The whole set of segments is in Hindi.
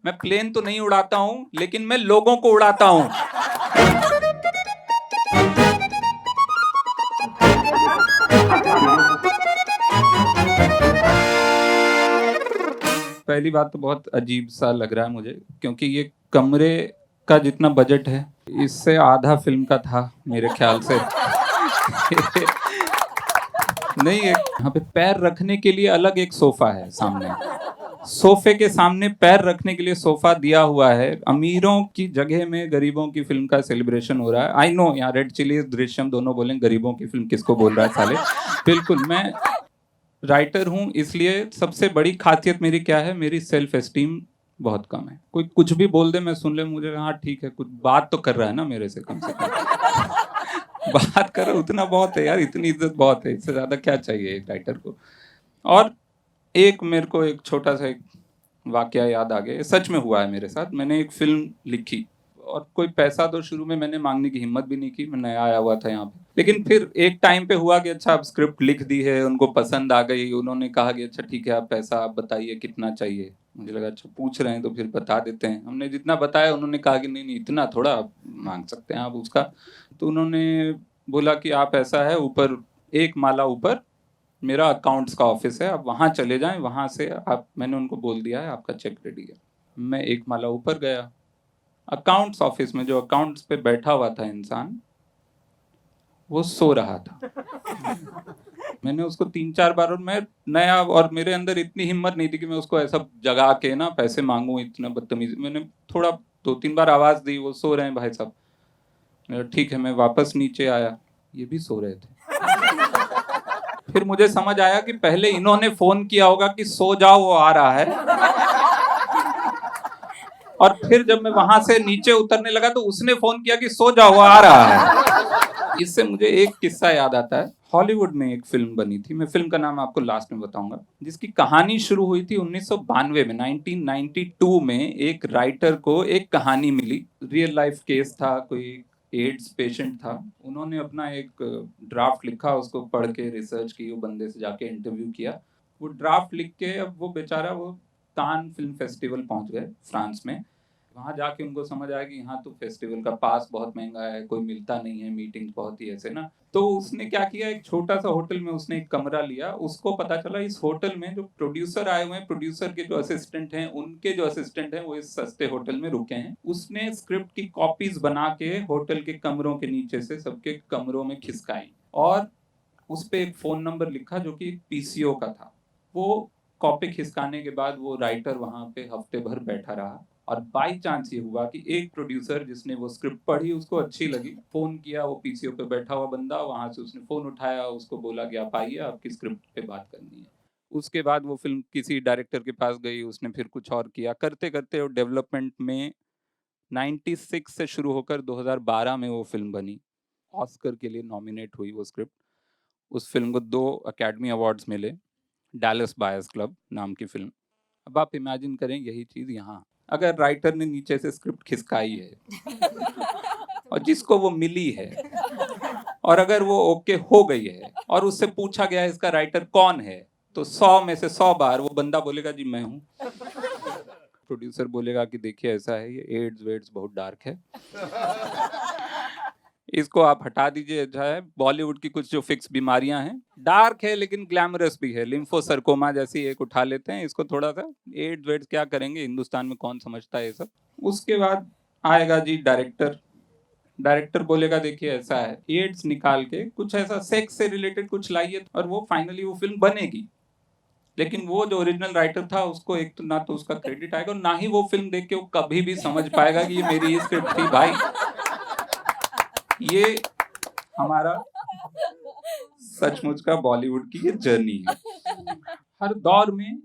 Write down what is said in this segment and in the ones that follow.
मैं प्लेन तो नहीं उड़ाता हूं, लेकिन मैं लोगों को उड़ाता हूं। पहली बात तो बहुत अजीब सा लग रहा है मुझे, क्योंकि ये कमरे का जितना बजट है, इससे आधा फिल्म का था मेरे ख्याल से। नहीं, यहाँ पे पैर रखने के लिए अलग एक सोफा है सामने। सोफे के सामने पैर रखने के लिए सोफा दिया हुआ है। अमीरों की जगह में गरीबों की फिल्म का सेलिब्रेशन हो रहा है। आई नो यहाँ रेड चिली दृश्यम दोनों बोलें, गरीबों की फिल्म किसको बोल रहा है साले। बिल्कुल, मैं राइटर हूँ, इसलिए सबसे बड़ी खासियत मेरी क्या है, मेरी सेल्फ एस्टीम बहुत कम है। कोई कुछ भी बोल दे मैं सुन ले, मुझे हाँ ठीक है, कुछ बात तो कर रहा है ना मेरे से, कम से कम बात कर रहा है, उतना बहुत है यार, इतनी इज्जत बहुत है, इससे ज्यादा क्या चाहिए एक राइटर को। और एक मेरे को एक छोटा सा एक वाकया याद आ गया, ये सच में हुआ है मेरे साथ। मैंने एक फिल्म लिखी और कोई पैसा तो शुरू में मैंने मांगने की हिम्मत भी नहीं की, मैं नया आया हुआ था यहाँ पे। लेकिन फिर एक टाइम पे हुआ कि अच्छा, आप स्क्रिप्ट लिख दी है, उनको पसंद आ गई, उन्होंने कहा कि अच्छा ठीक है, आप पैसा आप बताइए कितना चाहिए। मुझे लगा अच्छा पूछ रहे हैं तो फिर बता देते हैं। हमने जितना बताया, उन्होंने कहा कि नहीं नहीं, इतना थोड़ा आप मांग सकते हैं आप उसका। तो उन्होंने बोला कि आप ऐसा है, ऊपर एक माला ऊपर मेरा अकाउंट्स का ऑफिस है, आप वहाँ चले जाएं, वहाँ से आप, मैंने उनको बोल दिया है आपका चेक रेडी है। मैं एक माला ऊपर गया, अकाउंट्स ऑफिस में जो अकाउंट्स पे बैठा हुआ था इंसान, वो सो रहा था। मैंने उसको 3-4 बार, और मैं नया, और मेरे अंदर इतनी हिम्मत नहीं थी कि मैं उसको ऐसा जगा के ना पैसे मांगू, इतना बदतमीजी। मैंने थोड़ा 2-3 बार आवाज दी, वो सो रहे हैं भाई साहब। ठीक है, मैं वापस नीचे आया, ये भी सो रहे थे। फिर मुझे समझ आया कि पहले इन्होंने फोन किया होगा कि सो जाओ, वो आ रहा है। और फिर जब मैं वहां से नीचे उतरने लगा तो उसने फोन किया कि सो जाओ, वो आ रहा है। इससे मुझे एक किस्सा याद आता है। हॉलीवुड में एक फिल्म बनी थी, मैं फिल्म का नाम आपको लास्ट में बताऊंगा, जिसकी कहानी शुरू हुई थी 1992 में। 1992 में एक राइटर को एक कहानी मिली, रियल लाइफ केस था, कोई एड्स पेशेंट था। उन्होंने अपना एक ड्राफ्ट लिखा, उसको पढ़ के रिसर्च की, वो बंदे से जाके इंटरव्यू किया। वो ड्राफ्ट लिख के अब वो बेचारा वो कान फिल्म फेस्टिवल पहुंच गए फ्रांस में। वहां जाके उनको समझ आया कि यहाँ तो फेस्टिवल का पास बहुत महंगा है, कोई मिलता नहीं है, मीटिंग बहुत ही ऐसे ना। तो उसने क्या किया, एक छोटा सा होटल में उसने एक कमरा लिया। उसको पता चला इस होटल में जो प्रोड्यूसर आए हुए हैं, प्रोड्यूसर के जो असिस्टेंट हैं, उनके जो असिस्टेंट हैं वो इस सस्ते होटल में रुके हैं। उसने स्क्रिप्ट की कॉपीज बना के होटल के कमरों के नीचे से सबके कमरों में खिसकाई, और उस पे एक फोन नंबर लिखा जो कि पीसीओ का था। वो कॉपी खिसकाने के बाद वो राइटर वहां पे हफ्ते भर बैठा रहा, और बाई चांस ये हुआ कि एक प्रोड्यूसर जिसने वो स्क्रिप्ट पढ़ी, उसको अच्छी लगी, फोन किया, वो पीसीओ पे बैठा हुआ बंदा, वहां से उसने फोन उठाया, उसको बोला कि आप आइए, आपकी स्क्रिप्ट पे बात करनी है। उसके बाद वो फिल्म किसी डायरेक्टर के पास गई, उसने फिर कुछ और किया, करते करते और डेवलपमेंट में 96 से शुरू होकर 2012 में वो फिल्म बनी। ऑस्कर के लिए नॉमिनेट हुई वो स्क्रिप्ट। उस फिल्म को 2 अकेडमी अवार्ड्स मिले। डैलस बायर्स क्लब नाम की फिल्म। अब आप इमेजिन करें यही चीज यहाँ, अगर राइटर ने नीचे से स्क्रिप्ट खिसकाई है और जिसको वो मिली है, और अगर वो ओके हो गई है और उससे पूछा गया है इसका राइटर कौन है, तो 100 में से 100 बार वो बंदा बोलेगा जी मैं हूँ। प्रोड्यूसर बोलेगा कि देखिए ऐसा है, ये एड्स वेड्स बहुत डार्क है, इसको आप हटा दीजिए। अच्छा है, बॉलीवुड की कुछ जो फिक्स बीमारियां हैं, डार्क है लेकिन ग्लैमरस भी है, लिम्फोसर्कोमा जैसी एक उठा लेते हैं इसको थोड़ा सा। एड्स वेड्स क्या करेंगे, हिंदुस्तान में कौन समझता है ये सब। उसके बाद आएगा जी डायरेक्टर। डायरेक्टर बोलेगा देखिए ऐसा है, एड्स निकाल के कुछ ऐसा सेक्स से रिलेटेड कुछ लाइए, और वो फाइनली वो फिल्म बनेगी। लेकिन वो जो ओरिजिनल राइटर था, उसको एक तो ना तो उसका क्रेडिट आएगा, और ना ही वो फिल्म देख के वो कभी भी समझ पाएगा कि ये मेरी ही स्क्रिप्ट थी भाई। ये हमारा सचमुच का बॉलीवुड की ये जर्नी है। हर दौर में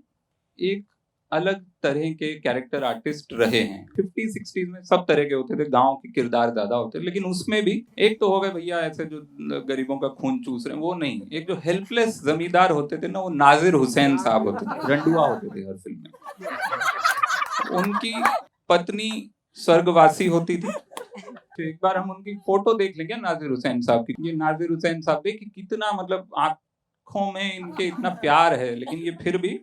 एक अलग तरह के कैरेक्टर आर्टिस्ट रहे हैं। 50-60s में सब तरह के होते थे, गांव के किरदार ज्यादा होते थे, लेकिन उसमें भी एक तो हो गए भैया ऐसे जो गरीबों का खून चूस रहे हैं, वो नहीं। एक जो हेल्पलेस जमींदार होते थे ना, वो नाजिर हुसैन साहब होते थे, रंडुआ होते थे हर फिल्म में। उनकी पत्नी स्वर्गवासी होती थी। तो एक बार हम उनकी फोटो देख लेंगे नाजिर हुसैन साहब की। ये नाजिर हुसैन साहब देखिए कितना, मतलब आंखों में इनके इतना प्यार है, लेकिन ये फिर भी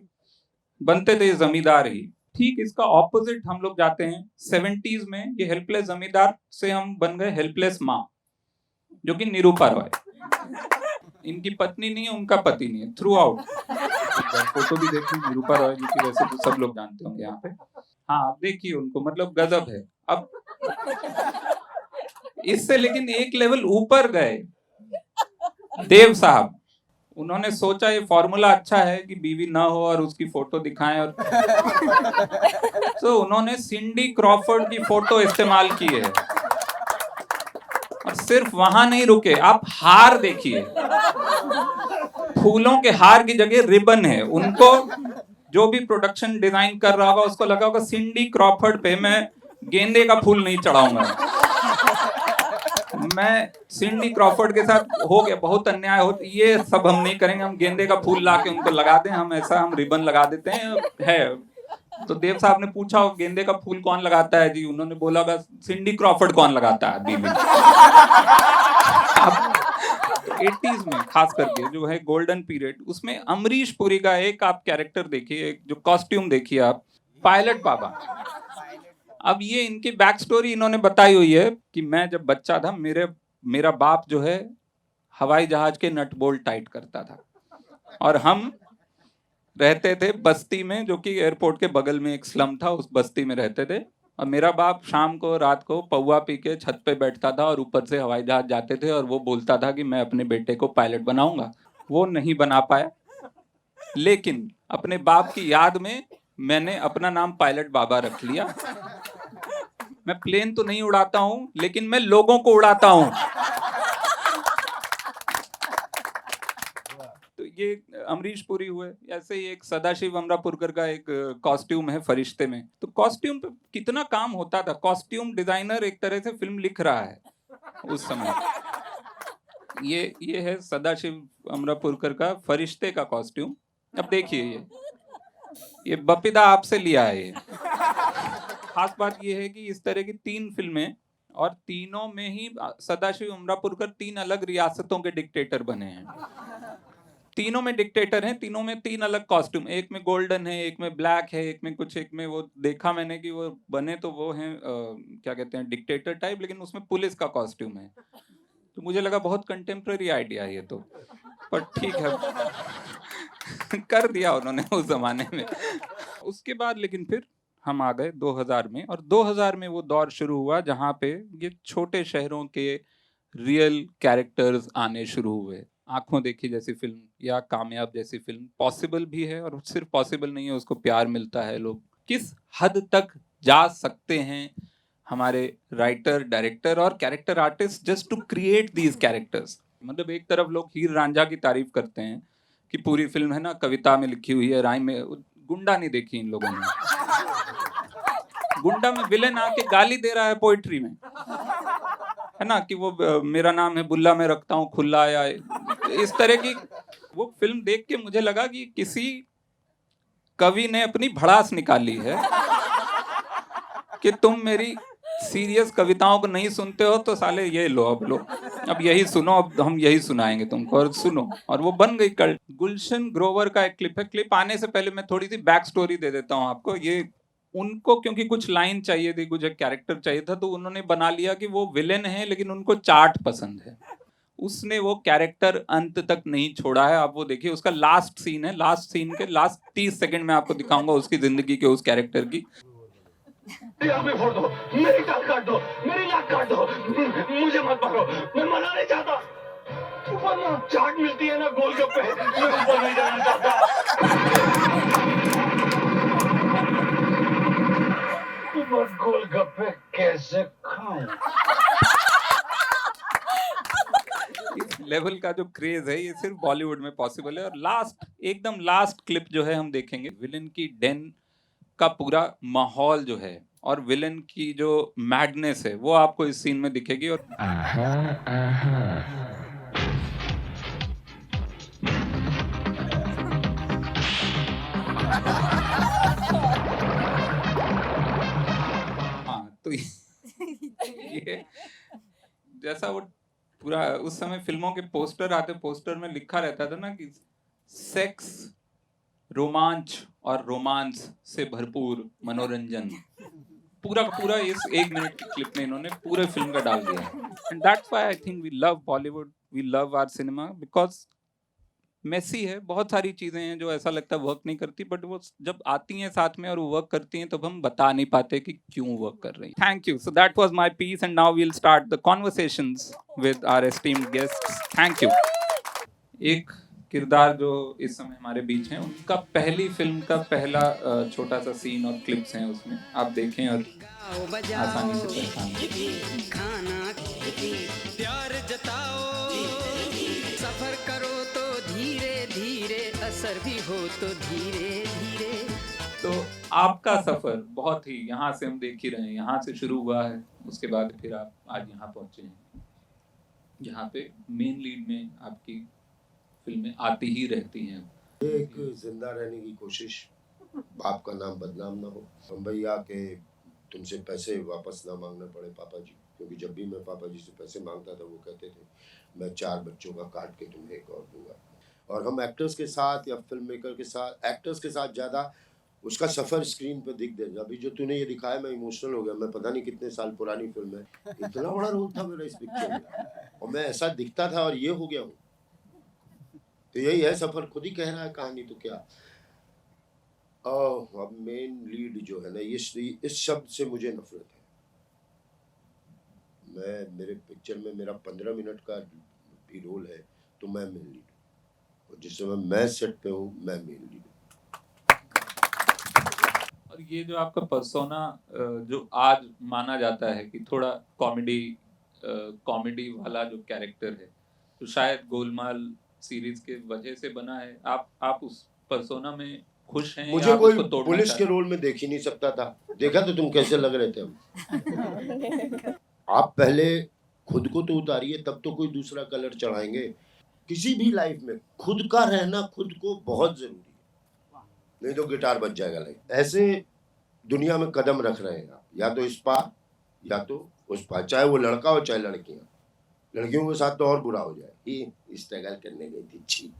बनते थे जमींदार ही। ठीक इसका ऑपोजिट हम लोग जाते हैं 70s में। ये हेल्पलेस जमींदार से हम बन गए हेल्पलेस माँ, जो कि निरूपा रॉय। इनकी पत्नी नहीं है, उनका पति नहीं है थ्रू आउट। फोटो भी देखिए निरूपा रॉय जी की, वैसे तो सब लोग जानते होंगे यहाँ पे। हाँ आप देखिए उनको, मतलब गजब है। अब इससे लेकिन एक लेवल ऊपर गए देव साहब। उन्होंने सोचा ये फॉर्मूला अच्छा है कि बीवी ना हो और उसकी फोटो दिखाएं, और तो उन्होंने सिंडी क्रॉफर्ड की फोटो इस्तेमाल की है। और सिर्फ वहां नहीं रुके, आप हार देखिए, फूलों के हार की जगह रिबन है। उनको जो भी प्रोडक्शन डिजाइन कर रहा होगा उसको लगा होगा सिंडी क्रॉफर्ड पे मैं गेंदे का फूल नहीं चढ़ाऊंगा, मैं सिंडी क्रॉफर्ड के साथ हो गया बहुत अन्याय हो, ये सब हम नहीं करेंगे, हम गेंदे का फूल ला के उनको लगा दें, हम ऐसा हम रिबन लगा देते हैं है। तो देव साहब ने पूछा गेंदे का फूल कौन लगाता है जी, उन्होंने बोला बस सिंडी क्रॉफर्ड कौन लगाता है बीवी। अब 80s में खास करके जो है गोल्डन पीरियड, उसमें अमरीश पुरी का एक आप कैरेक्टर देखिए, एक जो कॉस्ट्यूम देखिए आप, पायलट बाबा। अब ये इनकी बैक स्टोरी इन्होंने बताई हुई है कि मैं जब बच्चा था, मेरा बाप जो है हवाई जहाज के नट बोल्ट टाइट करता था, और हम रहते थे बस्ती में, जो कि एयरपोर्ट के बगल में एक स्लम था, उस बस्ती में रहते थे। और मेरा बाप शाम को रात को पौवा पी के छत पे बैठता था और ऊपर से हवाई जहाज जाते थे, और वो बोलता था कि मैं अपने बेटे को पायलट बनाऊंगा। वो नहीं बना पाया, लेकिन अपने बाप की याद में मैंने अपना नाम पायलट बाबा रख लिया। मैं प्लेन तो नहीं उड़ाता हूं, लेकिन मैं लोगों को उड़ाता हूं। तो ये अमरीश पुरी हुए। ऐसे ही एक सदाशिव अमरापुरकर का एक कॉस्ट्यूम है फरिश्ते में। तो कॉस्ट्यूम पे कितना काम होता था, कॉस्ट्यूम डिजाइनर एक तरह से फिल्म लिख रहा है उस समय। ये है सदाशिव अमरापुरकर का फरिश्ते का कॉस्ट्यूम। अब देखिए ये बपिदा आपसे लिया है। ये खास बात ये है कि इस तरह की 3 फिल्में, और तीनों में ही सदाशिव अमरापुरकर 3 अलग रियासतों के डिक्टेटर बने हैं। तीनों में डिक्टेटर हैं, तीनों में 3 अलग कॉस्ट्यूम, एक में गोल्डन है, एक में ब्लैक है, एक में कुछ, एक में वो देखा मैंने कि वो बने तो वो हैं क्या कहते हैं डिक्टेटर टाइप, लेकिन उसमें पुलिस का कॉस्ट्यूम है। तो मुझे लगा बहुत कंटेम्प्रेरी आइडिया ये तो, पर ठीक है कर दिया उन्होंने उस जमाने में। उसके बाद लेकिन फिर हम आ गए 2000 में, और 2000 में वो दौर शुरू हुआ जहाँ पे ये छोटे शहरों के रियल कैरेक्टर्स आने शुरू हुए। आंखों देखी जैसी फिल्म या कामयाब जैसी फिल्म पॉसिबल भी है, और सिर्फ पॉसिबल नहीं है, उसको प्यार मिलता है। लोग किस हद तक जा सकते हैं हमारे राइटर, डायरेक्टर और character artist just to create these characters. मतलब एक तरफ लोग हीर रांझा की तारीफ करते हैं कि पूरी फिल्म है ना कविता में लिखी हुई है, राइम में। गुंडा नहीं देखी इन लोगों ने। गुंडा में विलेन आके गाली दे रहा है पोइट्री में, है ना, कि वो मेरा नाम है बुल्ला, मैं रखता हूँ खुल्ला, या इस तरह की। वो फिल्म देख के मुझे लगा कि किसी कवि ने अपनी भड़ास निकाली है कि तुम मेरी सीरियस कविताओं को नहीं सुनते हो, तो साले ये लो, अब यही सुनो, अब हम यही सुनाएंगे तुमको, और सुनो। और वो बन गई कल्ट। गुलशन ग्रोवर का एक क्लिप है। क्लिप आने से पहले मैं थोड़ी सी बैक स्टोरी दे देता हूँ आपको। ये उनको क्योंकि कुछ लाइन चाहिए थी, कुछ एक कैरेक्टर चाहिए था, तो उन्होंने बना लिया कि वो विलेन है लेकिन उनको चाट पसंद है। उसने वो कैरेक्टर अंत तक नहीं छोड़ा है। आप वो देखिए, उसका लास्ट सीन है, लास्ट सीन के लास्ट 30 सेकंड में आपको दिखाऊंगा उसकी जिंदगी के उस कैरेक्टर की। हमें फोड़ दो, मेरी टांग काट दो, मेरी नाक काट दो, मुझे मत मारो, मैं मरना नहीं चाहता। ऊपर ना चाट मिलती है ना गोलगप्पे, मैं ऊपर नहीं जाना चाहता। ऊपर गोलगप्पे कैसे खाऊं? इस लेवल का जो क्रेज है ये सिर्फ बॉलीवुड में पॉसिबल है। और लास्ट, एकदम लास्ट क्लिप जो है हम देखेंगे, विलेन की डेन का पूरा माहौल जो है और विलेन की जो मैडनेस है वो आपको इस सीन में दिखेगी। और हाँ, तो ये जैसा वो पूरा उस समय फिल्मों के पोस्टर आते, पोस्टर में लिखा रहता था ना कि सेक्स, रोमांच और रोमांस से भरपूर मनोरंजन पूरा का पूरा इस 1 मिनट की क्लिप में इन्होंने पूरे फिल्म का डाल दिया। And that's why I think we love Bollywood, we love our cinema, because messy है, बहुत सारी चीजें हैं जो ऐसा लगता है वर्क नहीं करती, बट वो जब आती हैं साथ में और वो वर्क करती हैं तब हम बता नहीं पाते कि क्यों वर्क कर रही हैं। Thank you. So that was my piece and now we will start the conversations with our esteemed guests. Thank you. एक किरदार जो इस समय हमारे बीच हैं, उनका पहली फिल्म का पहला छोटा सा सीन और क्लिप्स हैं उसमें, आप देखें और आसानी से पहचान लें। खाना प्यार जताओ, सफर करो तो धीरे धीरे, असर भी हो तो धीरे धीरे। तो आपका सफर बहुत ही, यहाँ से हम देख ही रहे हैं, यहाँ से शुरू हुआ है, उसके बाद फिर आप आज यहाँ पहुंचे हैं, यहाँ पे मेन लीड में आपकी फिल्में आती ही रहती हैं। एक जिंदा रहने की कोशिश, बाप का नाम बदनाम ना हो, मुंबई आके तुमसे पैसे वापस ना मांगने पड़े पापा जी, क्योंकि जब भी मैं पापा जी से पैसे मांगता था वो कहते थे मैं 4 बच्चों का काट के तुम्हें एक और दूंगा। और हम एक्टर्स के साथ या फिल्म मेकर के साथ, एक्टर्स के साथ ज़्यादा उसका सफ़र स्क्रीन पर दिख दे। अभी जो तूने ये दिखाया मैं इमोशनल हो गया, मैं पता नहीं कितने साल पुरानी फिल्म है, इतना बड़ा रोल था मेरा इस पिक्चर में और मैं ऐसा दिखता था और ये हो गया हूँ। तो यही है सफ़र, खुद ही कह रहा है कहानी, तो क्या। अब मेन लीड जो है ना, इस शब्द से मुझे नफरत है। मेरे पिक्चर में मेरा 15 मिनट का भी रोल है तो मैं मेन लीड हूँ, और जिस समय मैं सेट पे हूँ मैं मेन लीड हूँ। और ये जो आपका पर्सोना जो आज माना जाता है कि थोड़ा कॉमेडी वाला जो कैरेक्टर है, तो शायद गोलमाल सीरीज के वजह से बना है, आप उस पर्सोना में खुश हैं? मुझे कोई पुलिस के रोल में देख ही नहीं सकता था। देखा तो तुम कैसे लग रहे थे हम। आप पहले खुद को तो उतारिए, तब तो कोई दूसरा कलर चढ़ाएंगे। किसी भी लाइफ में खुद का रहना, खुद को बहुत जरूरी है, नहीं तो गिटार बज जाएगा लाइफ। ऐसे दुनिया में कदम रख रहे हैं आप, या तो इस पार या तो उस पार, चाहे वो लड़का हो चाहे लड़कियां। लड़कियों के साथ तो और बुरा हो जाए, ये स्ट्रगल करने गई थी, छी।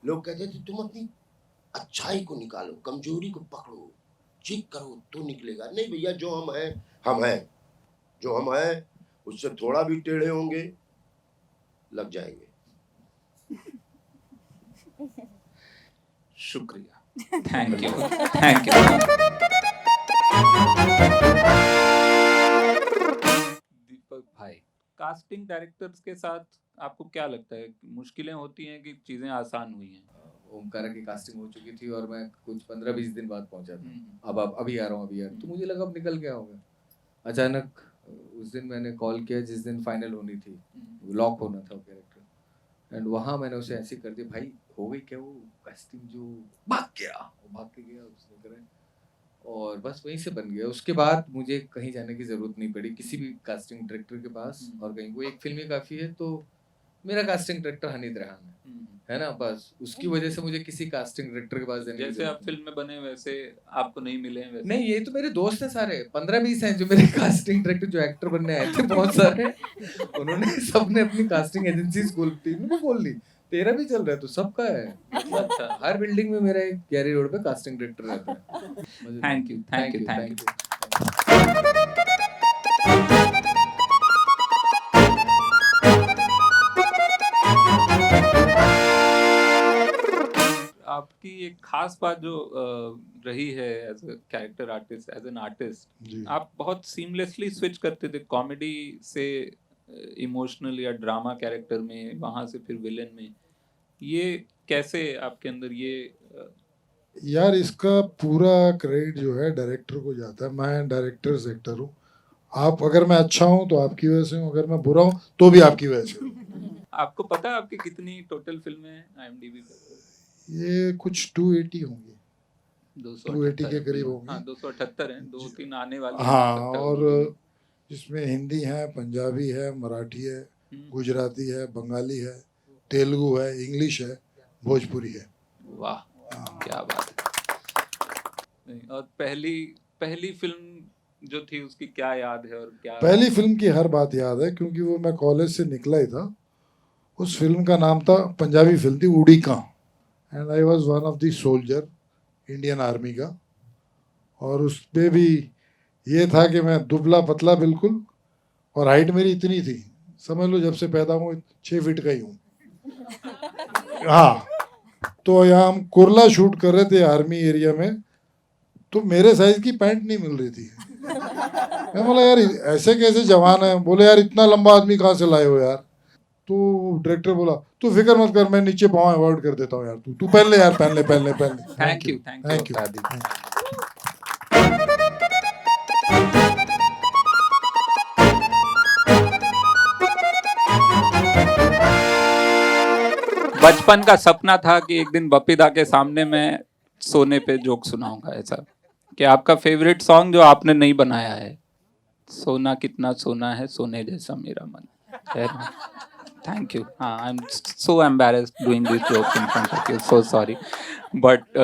लोग कहते थे तुम अपनी अच्छाई को निकालो, कमजोरी को पकड़ो, चीक करो तो निकलेगा। नहीं भैया, जो हम हैं हम हैं, जो हम हैं उससे थोड़ा भी टेढ़े होंगे लग जाएंगे। शुक्रिया, थैंक यू, थैंक यू। दीपक भाई, कास्टिंग डायरेक्टर्स के साथ आपको क्या लगता है, मुश्किलें होती हैं कि चीजें आसान हुई हैं? ओमकारा की कास्टिंग हो चुकी थी और मैं कुछ 15-20 दिन बाद पहुंचा था। अब अभी आ रहा हूँ, तो मुझे लगा अब निकल गया होगा। अचानक उस दिन मैंने कॉल किया जिस दिन फाइनल होनी थी, लॉक होना था वो कैरेक्टर, एंड वहाँ मैंने उसे ऐसे कर दिया, भाई हो गई क्या वो कास्टिंग, जो भाग के गया उसने करे, और बस वहीं से बन गया। उसके बाद मुझे कहीं जाने की ज़रूरत नहीं पड़ी किसी भी कास्टिंग डायरेक्टर के पास, और कहीं वो एक फिल्म ही काफ़ी है। तो मेरा कास्टिंग डायरेक्टर हनीद रेहान है ना, बस उसकी वजह से मुझे किसी कास्टिंग डायरेक्टर के पास जाने जैसे आप फिल्म में बने वैसे आपको नहीं मिले हैं वैसे? नहीं, ये तो मेरे दोस्त हैं सारे, 15-20 हैं जो मेरे कास्टिंग डायरेक्टर, जो एक्टर बनने आए थे बहुत सारे, उन्होंने सबने अपनी कास्टिंग एजेंसीज खोलती, उन्होंने बोल ली तेरा भी चल रहा है तो सबका है। अच्छा, हर बिल्डिंग में मेरा एक गैरी रोड पे कास्टिंग डायरेक्टर रहता है। Thank you, thank you, thank you. आपकी एक खास बात जो रही है as a character artist, as an artist, आप बहुत सीमलेसली स्विच करते थे कॉमेडी से इमोशनल या ड्रामा कैरेक्टर में, वहां से फिर विलेन में। ये कैसे आपके अंदर ये यार, इसका पूरा क्रेडिट जो है डायरेक्टर को जाता है। मैं डायरेक्टर एक्टर हूँ। आप अगर मैं अच्छा हूँ तो आपकी वजह से हूँ, अगर मैं बुरा हूँ तो भी आपकी वजह से हूँ। आपको पता है आपकी कितनी टोटल फिल्में हैं IMDb पे? ये कुछ 280 होंगी, 280 के करीब होंगी। हाँ, 278 हैं, 2-3 आने वाले। हाँ, और जिसमें हिंदी है, पंजाबी है, मराठी है, गुजराती है, बंगाली है, तेलुगु है, इंग्लिश है, भोजपुरी है। वाह, क्या बात है। और पहली फिल्म जो थी उसकी क्या याद है? और क्या पहली फिल्म की हर बात याद है, क्योंकि वो मैं कॉलेज से निकला ही था। उस फिल्म का नाम था, पंजाबी फिल्म थी, उड़ी का, and I was one of the soldier Indian army का, और उस पे भी ये था कि मैं दुबला पतला बिल्कुल, और हाइट मेरी इतनी थी, समझ लो जब से पैदा हूँ 6 फीट का ही हूँ। हाँ, तो यहाँ हम कुरला शूट कर रहे थे आर्मी एरिया में, तो मेरे साइज की पैंट नहीं मिल रही थी। मैं बोला यार ऐसे कैसे जवान है, बोले यार इतना लंबा आदमी कहाँ से लाए हो यार। तो डायरेक्टर बोला तू फिक्र मत कर, मैं नीचे पाँव अवॉइड कर देता हूँ यार, तू पहन ले यार, पहन ले। Thank you thank you. दादी। बचपन का सपना था कि एक दिन बपीदा के सामने मैं सोने पे जोक सुनाऊंगा, ऐसा कि आपका फेवरेट सॉन्ग जो आपने नहीं बनाया है, सोना कितना सोना है सोने जैसा मेरा मन। Thank you. हाँ, I am so embarrassed doing this joke in front of you, so sorry, but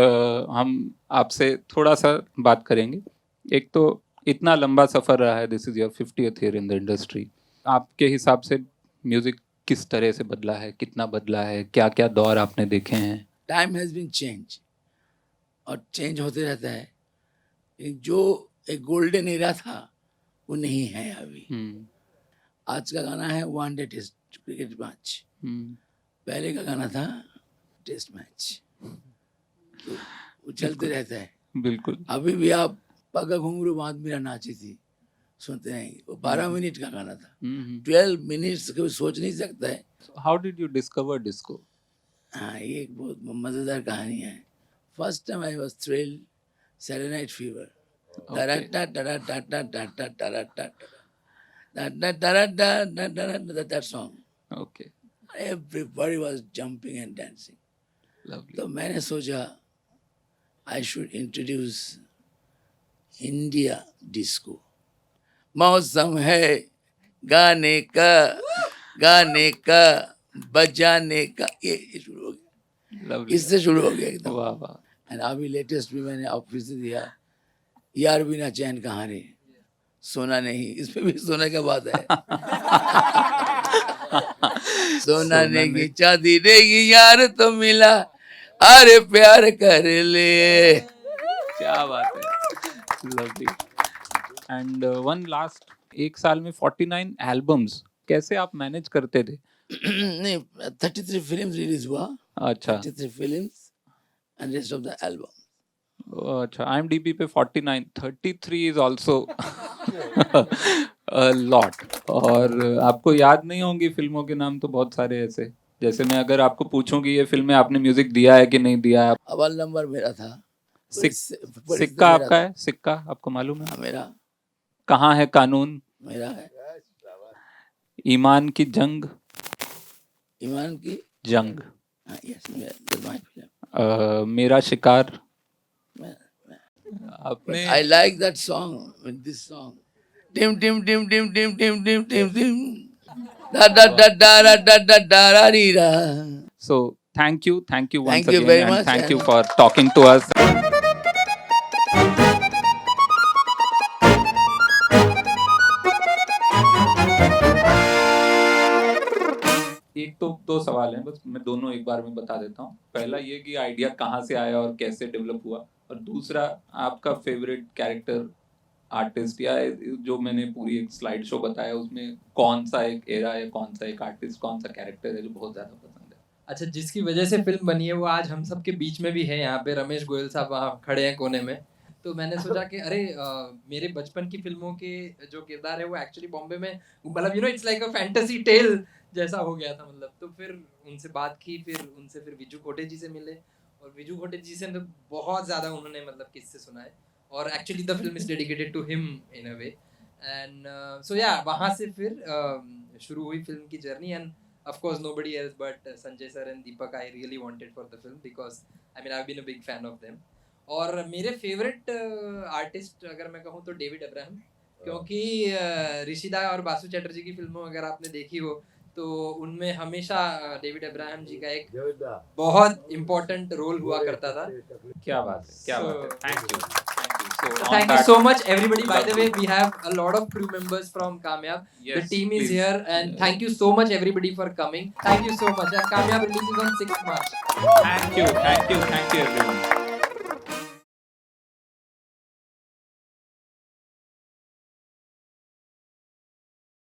हम आपसे थोड़ा सा बात करेंगे। एक तो इतना लंबा सफ़र रहा है, this is your 50th year in the industry. आपके हिसाब से म्यूज़िक किस तरह से बदला है, कितना बदला है, क्या क्या दौर आपने देखे हैं? टाइम हैज़ बीन चेंज, और चेंज होते रहता है। जो एक गोल्डन एरा था वो नहीं है अभी। आज का गाना है वनडे टेस्ट क्रिकेट मैच, पहले का गाना था टेस्ट मैच, तो वो चलते रहता है। बिल्कुल। अभी भी आप पग घुंघरू बांध मेरा नाची थी सुनते नहीं, वो 12 मिनट का गाना था। 12 मिनट्स कोई सोच नहीं सकता है। How did you discover disco? हाँ, ये एक बहुत मज़ेदार कहानी है। First time I was thrilled, Saturday night fever, that song. Okay. Everybody was jumping and dancing. Lovely. तो मैंने सोचा I should introduce India disco. मौसम है गाने का बजाने का, ये शुरू हो गया। Lovely. इससे शुरू हो गया एकदम। वाह वाह। एंड अभी लेटेस्ट भी मैंने ऑफिस से दिया, यार बिना चैन कहानी, सोना नहीं, इसमें भी सोने का बात है। सोना नहीं चांदी नहीं यार तो मिला, अरे प्यार कर ले। क्या बात है। लवली। एंड वन लास्ट, एक साल में 49 एल्बम्स, कैसे आप मैनेज करते थे? नहीं, 33 फिल्म्स रिलीज हुआ। अच्छा। 33 films and rest of the album. अच्छा, IMDb पे 49, 33 इज ऑल्सो लॉट। और आपको याद नहीं होंगी फिल्मों के नाम तो बहुत सारे ऐसे, जैसे मैं अगर आपको पूछूं कि ये फिल्म में आपने म्यूजिक दिया है कि नहीं दिया है? अव्वल नंबर मेरा था। सिक्का आपका है? सिक्का आपको मालूम है? हाँ, मेरा। कहाँ है कानून? मेरा है। ईमान की जंग? ईमान की जंग। Yes, that's my film. मेरा शिकार? आपने I like that song, with this song. Dim dim dim dim dim dim dim dim dim. Da da da da da da da da da dee da. So thank you once Thank you again, very and much, thank you and- for talking to us. एक तो दो सवाल हैं, बस मैं दोनों एक बार में बता देता हूँ। पहला ये कि आइडिया कहाँ से आया और कैसे डेवलप हुआ, और दूसरा आपका फेवरेट कैरेक्टर आर्टिस्ट, या जो मैंने पूरी एक स्लाइड शो बताया उसमें कौन सा एक एरा है, कौन सा एक आर्टिस्ट, कौन सा कैरेक्टर है जो बहुत ज्यादा पसंद है? अच्छा, जिसकी वजह से फिल्म बनी है वो आज हम सबके बीच में भी है। यहाँ पे रमेश गोयल साहब वहाँ खड़े हैं कोने में। तो मैंने सोचा कि अरे मेरे बचपन की फिल्मों के जो किरदार है वो एक्चुअली बॉम्बे में, मतलब it's like a fantasy tale जैसा हो गया था, मतलब। तो फिर उनसे बात की, फिर विजू खोटे जी से मिले, और विजू खोटे जी से तो बहुत ज़्यादा उन्होंने मतलब किस्से सुनाए, और actually the film is dedicated to him in a way. And so या वहाँ से फिर शुरू हुई फिल्म की journey. And of course nobody else but Sanjay sir and Deepak I really wanted for the film because I mean I've been a big fan of them. और मेरे फेवरेट आर्टिस्ट अगर मैं कहूँ तो डेविड अब्राहम, क्योंकि ऋषिदा और बासु चैटर्जी की फिल्मों अगर आपने देखी हो तो उनमें हमेशा डेविड अब्राहम जी का एक बहुत इम्पोर्टेंट रोल हुआ करता था। क्या बात है, क्या बात है। Thank you. Thank you so much everybody. By the way, we have a lot of crew members from Kamyab. Yes, the team is please. here, and thank you so much everybody for coming. Thank you so much. And Kamyab releases on 6th March. Thank you everyone.